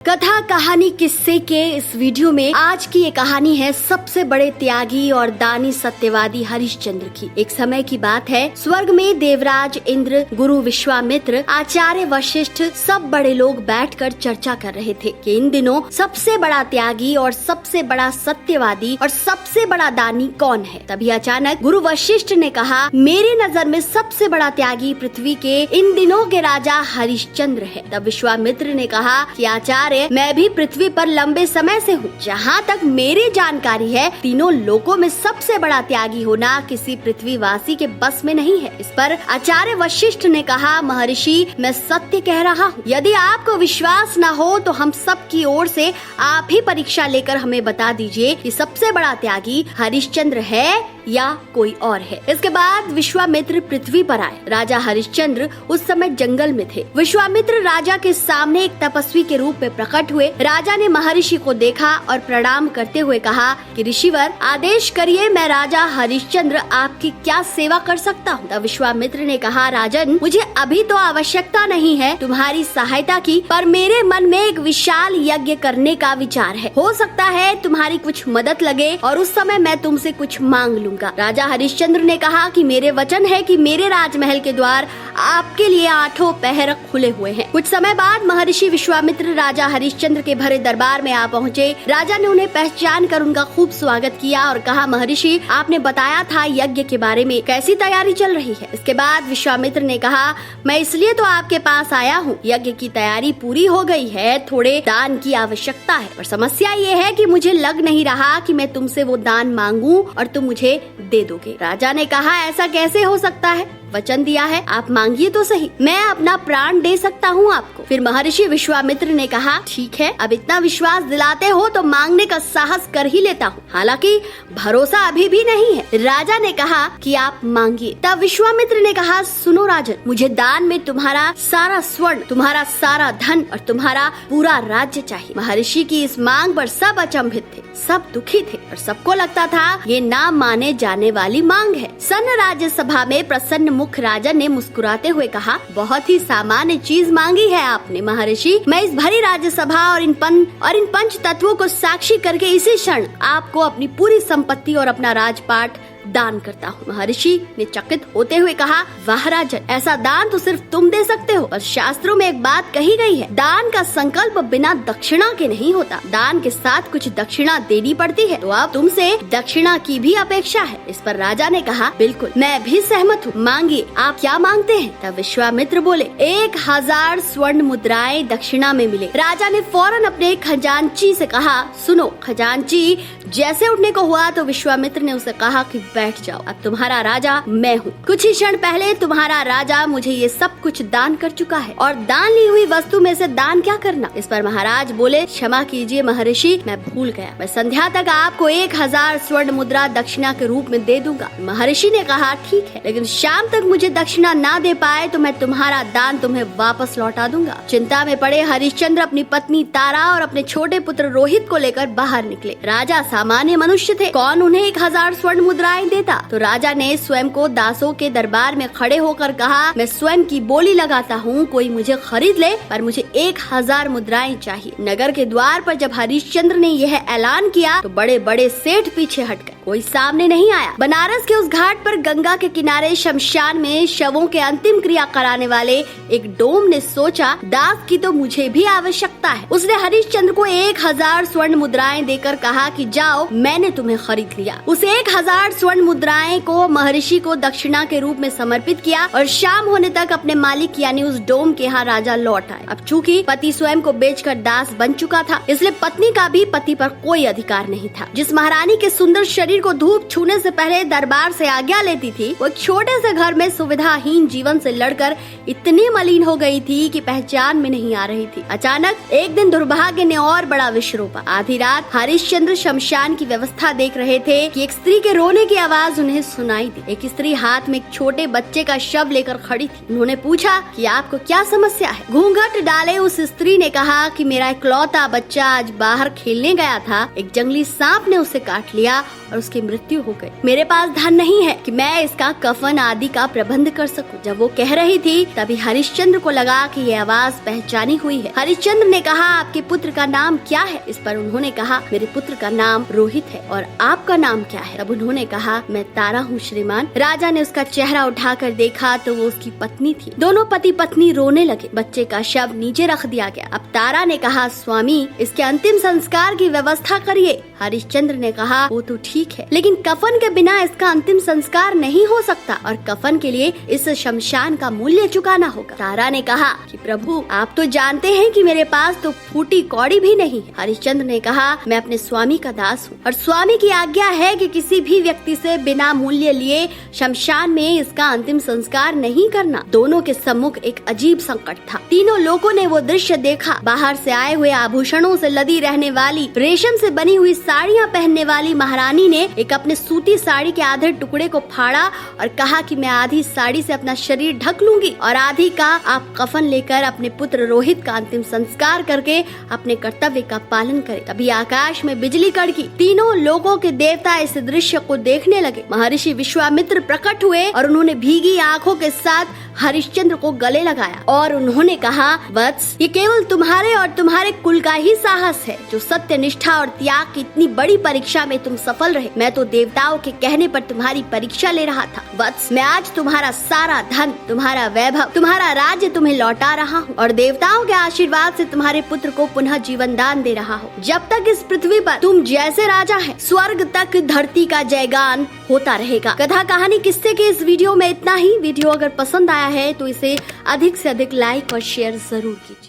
कथा कहानी किस्से के इस वीडियो में आज की ये कहानी है सबसे बड़े त्यागी और दानी सत्यवादी हरिश्चंद्र की। एक समय की बात है, स्वर्ग में देवराज इंद्र, गुरु विश्वामित्र, आचार्य वशिष्ठ, सब बड़े लोग बैठकर चर्चा कर रहे थे कि इन दिनों सबसे बड़ा त्यागी और सबसे बड़ा सत्यवादी और सबसे बड़ा दानी कौन है। तभी अचानक गुरु वशिष्ठ ने कहा, मेरी नजर में सबसे बड़ा त्यागी पृथ्वी के इन दिनों के राजा हरिश्चंद्र है। तब विश्वामित्र ने कहा कि आचार्य, मैं भी पृथ्वी पर लंबे समय से हूँ। जहाँ तक मेरी जानकारी है, तीनों लोकों में सबसे बड़ा त्यागी होना किसी पृथ्वीवासी के बस में नहीं है। इस पर आचार्य वशिष्ठ ने कहा, महर्षि, मैं सत्य कह रहा हूँ। यदि आपको विश्वास न हो तो हम सब की ओर से आप ही परीक्षा लेकर हमें बता दीजिए कि सबसे बड़ा त्यागी हरिश्चंद्र है या कोई और है। इसके बाद विश्वामित्र पृथ्वी पर आए। राजा हरिश्चंद्र उस समय जंगल में थे। विश्वामित्र राजा के सामने एक तपस्वी के रूप में प्रकट हुए। राजा ने महर्षि को देखा और प्रणाम करते हुए कहा कि ऋषिवर, आदेश करिए, मैं राजा हरिश्चंद्र आपकी क्या सेवा कर सकता हूँ। तब विश्वामित्र ने कहा, राजन, मुझे अभी तो आवश्यकता नहीं है तुम्हारी सहायता की, पर मेरे मन में एक विशाल यज्ञ करने का विचार है। हो सकता है तुम्हारी कुछ मदद लगे और उस समय मैं तुमसे कुछ मांग लूंगा। राजा हरिश्चंद्र ने कहा कि मेरे वचन है कि मेरे राजमहल के द्वार आपके लिए 8 पहर खुले हुए हैं। कुछ समय बाद महर्षि विश्वामित्र राजा हरिश्चंद्र के भरे दरबार में आ पहुँचे। राजा ने उन्हें पहचान कर उनका खूब स्वागत किया और कहा, महर्षि, आपने बताया था यज्ञ के बारे में, कैसी तैयारी चल रही है। इसके बाद विश्वामित्र ने कहा, मैं इसलिए तो आपके पास आया हूँ, यज्ञ की तैयारी पूरी हो गई है, थोड़े दान की आवश्यकता है, पर समस्या ये है कि मुझे लग नहीं रहा कि मैं तुमसे वो दान मांगूं और तुम मुझे दे दोगे। राजा ने कहा, ऐसा कैसे हो सकता है, वचन दिया है, आप मांगिए तो सही, मैं अपना प्राण दे सकता हूँ आपको। फिर महर्षि विश्वामित्र ने कहा, ठीक है, अब इतना विश्वास दिलाते हो तो मांगने का साहस कर ही लेता हूँ, हालांकि भरोसा अभी भी नहीं है। राजा ने कहा कि आप मांगिए। तब विश्वामित्र ने कहा, सुनो राजन, मुझे दान में तुम्हारा सारा स्वर्ण, तुम्हारा सारा धन और तुम्हारा पूरा राज्य चाहिए। महर्षि की इस मांग पर सब अचंभित थे, सब दुखी थे और सबको लगता था ये ना माने जाने वाली मांग है। सन्न राज्यसभा में प्रसन्न मुख राजा ने मुस्कुराते हुए कहा, बहुत ही सामान्य चीज मांगी है आपने महर्षि। मैं इस भरी राज्यसभा और इन पंच तत्वों को साक्षी करके इसी क्षण आपको अपनी पूरी संपत्ति और अपना राजपाट दान करता हूँ। महर्षि ने चकित होते हुए कहा, वाह राजन, ऐसा दान तो सिर्फ तुम दे सकते हो, पर शास्त्रों में एक बात कही गई है, दान का संकल्प बिना दक्षिणा के नहीं होता, दान के साथ कुछ दक्षिणा देनी पड़ती है, तो अब तुमसे दक्षिणा की भी अपेक्षा है। इस पर राजा ने कहा, बिल्कुल, मैं भी सहमत हूँ, मांगिए, आप क्या मांगते हैं। तब विश्वामित्र बोले, 1000 स्वर्ण मुद्राएं दक्षिणा में मिले। राजा ने फौरन अपने खजांची से कहा, सुनो खजांची जैसे उठने को हुआ तो विश्वामित्र ने उसे कहा कि बैठ जाओ, अब तुम्हारा राजा मैं हूँ। कुछ ही क्षण पहले तुम्हारा राजा मुझे ये सब कुछ दान कर चुका है, और दान ली हुई वस्तु में से दान क्या करना। इस पर महाराज बोले, क्षमा कीजिए महर्षि, मैं भूल गया, मैं संध्या तक आपको 1000 स्वर्ण मुद्रा दक्षिणा के रूप में दे दूंगा। महर्षि ने कहा, ठीक है, लेकिन शाम तक मुझे दक्षिणा ना दे पाए तो मैं तुम्हारा दान तुम्हें वापस लौटा दूंगा। चिंता में पड़े हरिश्चंद्र अपनी पत्नी तारा और अपने छोटे पुत्र रोहित को लेकर बाहर निकले। राजा सामान्य मनुष्य थे, कौन उन्हें 1000 स्वर्ण मुद्राएं देता। तो राजा ने स्वयं को दासों के दरबार में खड़े होकर कहा, मैं स्वयं की बोली लगाता हूँ, कोई मुझे खरीद ले, पर मुझे 1000 मुद्राएं चाहिए। नगर के द्वार पर जब हरिश्चंद्र ने यह ऐलान किया तो बड़े बड़े सेठ पीछे हट गए, कोई सामने नहीं आया। बनारस के उस घाट पर गंगा के किनारे शमशान में शवों के अंतिम क्रिया कराने वाले एक डोम ने सोचा, दास की तो मुझे भी आवश्यकता है। उसने हरिश्चंद्र को 1000 स्वर्ण मुद्राएं देकर कहा कि जाओ, मैंने तुम्हें खरीद लिया। उस 1000 स्वर्ण मुद्राएं को महर्षि को दक्षिणा के रूप में समर्पित किया और शाम होने तक अपने मालिक यानी उस डोम के यहाँ राजा लौट आए। अब चूंकि पति स्वयं को बेचकर दास बन चुका था, इसलिए पत्नी का भी पति पर कोई अधिकार नहीं था। जिस महारानी के सुंदर शरीर को धूप छूने से पहले दरबार से आज्ञा लेती थी, वो छोटे से घर में सुविधाहीन जीवन से लड़कर इतनी मलिन हो गई थी कि पहचान में नहीं आ रही थी। अचानक एक दिन दुर्भाग्य ने और बड़ा विष रोपा। आधी रात हरिश्चंद्र शमशान की व्यवस्था देख रहे थे कि एक स्त्री के रोने की आवाज उन्हें सुनाई दी। एक स्त्री हाथ में एक छोटे बच्चे का शव लेकर खड़ी थी। उन्होंने पूछा कि आपको क्या समस्या है। घूंघट डाले उस स्त्री ने कहा कि मेरा इकलौता बच्चा आज बाहर खेलने गया था, एक जंगली सांप ने उसे काट लिया और उसकी मृत्यु हो गई। मेरे पास धन नहीं है कि मैं इसका कफन आदि का प्रबंध कर सकूं। जब वो कह रही थी तभी हरिश्चंद्र को लगा कि ये आवाज पहचानी हुई है। हरिश्चंद्र ने कहा, आपके पुत्र का नाम क्या है? इस पर उन्होंने कहा, मेरे पुत्र का नाम रोहित है। और आपका नाम क्या है? तब उन्होंने कहा, मैं तारा हूँ श्रीमान। राजा ने उसका चेहरा उठाकर देखा तो वो उसकी पत्नी थी। दोनों पति पत्नी रोने लगे। बच्चे का शव नीचे रख दिया गया। अब तारा ने कहा, स्वामी इसके अंतिम संस्कार की व्यवस्था करिए। हरिश्चंद्र ने कहा, वो तो ठीक है, लेकिन कफन के बिना इसका अंतिम संस्कार नहीं हो सकता और कफन के लिए इस शमशान का मूल्य चुकाना होगा। तारा ने कहा कि प्रभु आप तो जानते हैं कि मेरे पास तो फूटी कौड़ी भी नहीं है। हरिश्चंद्र ने कहा, मैं अपने स्वामी का दास हूँ और स्वामी की आज्ञा है कि किसी भी व्यक्ति से बिना मूल्य लिए शमशान में इसका अंतिम संस्कार नहीं करना। दोनों के सम्मुख एक अजीब संकट था। तीनों लोगों ने वो दृश्य देखा। बाहर से आए हुए आभूषणों से लदी रहने वाली, रेशम से बनी हुई साड़ियाँ पहनने वाली महारानी ने एक अपने सूती साड़ी के आधे टुकड़े को फाड़ा और कहा कि मैं आधी साड़ी से अपना शरीर ढक लूंगी और आधी का आप कफन लेकर अपने पुत्र रोहित का अंतिम संस्कार करके अपने कर्तव्य का पालन करें। तभी आकाश में बिजली कड़की। तीनों लोगों के देवता इस दृश्य को देखने लगे। महर्षि विश्वामित्र प्रकट हुए और उन्होंने भीगी आंखों के साथ हरिश्चंद्र को गले लगाया और उन्होंने कहा, वत्स ये केवल तुम्हारे और तुम्हारे कुल का ही साहस है जो सत्य, निष्ठा और त्याग की इतनी बड़ी परीक्षा में तुम सफल रहे। मैं तो देवताओं के कहने पर तुम्हारी परीक्षा ले रहा था। वत्स मैं आज तुम्हारा सारा धन, तुम्हारा वैभव, तुम्हारा राज्य तुम्हें लौटा रहा हूँ और देवताओं के आशीर्वाद से तुम्हारे पुत्र को पुनः जीवन दान दे रहा हूँ। जब तक इस पृथ्वी पर तुम जैसे राजा है, स्वर्ग तक धरती का जयगान होता रहेगा। कथा कहानी किस्से के इस वीडियो में इतना ही। वीडियो अगर पसंद आया है तो इसे अधिक से अधिक लाइक और शेयर जरूर कीजिए।